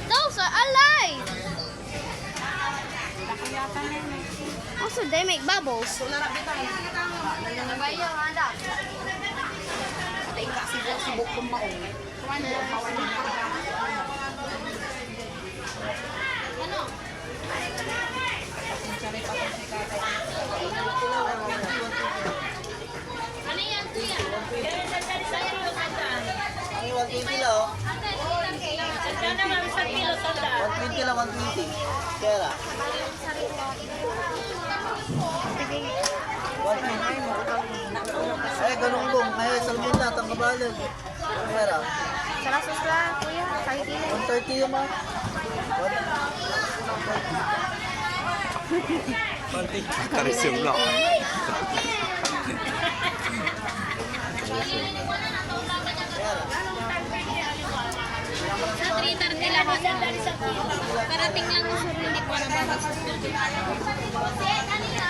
Those are alive! Also, they make bubbles. Ano yan, kuya? 120 lang. Saan naman sa kilo tanda? 120 lang, 120. Kaya 120. Ay, ganun kong. Ay, salmin na, tang kabalag. Kaya Salasos lang, kuya. Kahit ilan. 130 yung mga. 130. Karisyon lang. Sa 3:30 lang ako. Parating lang yung sir, hindi ko na babas.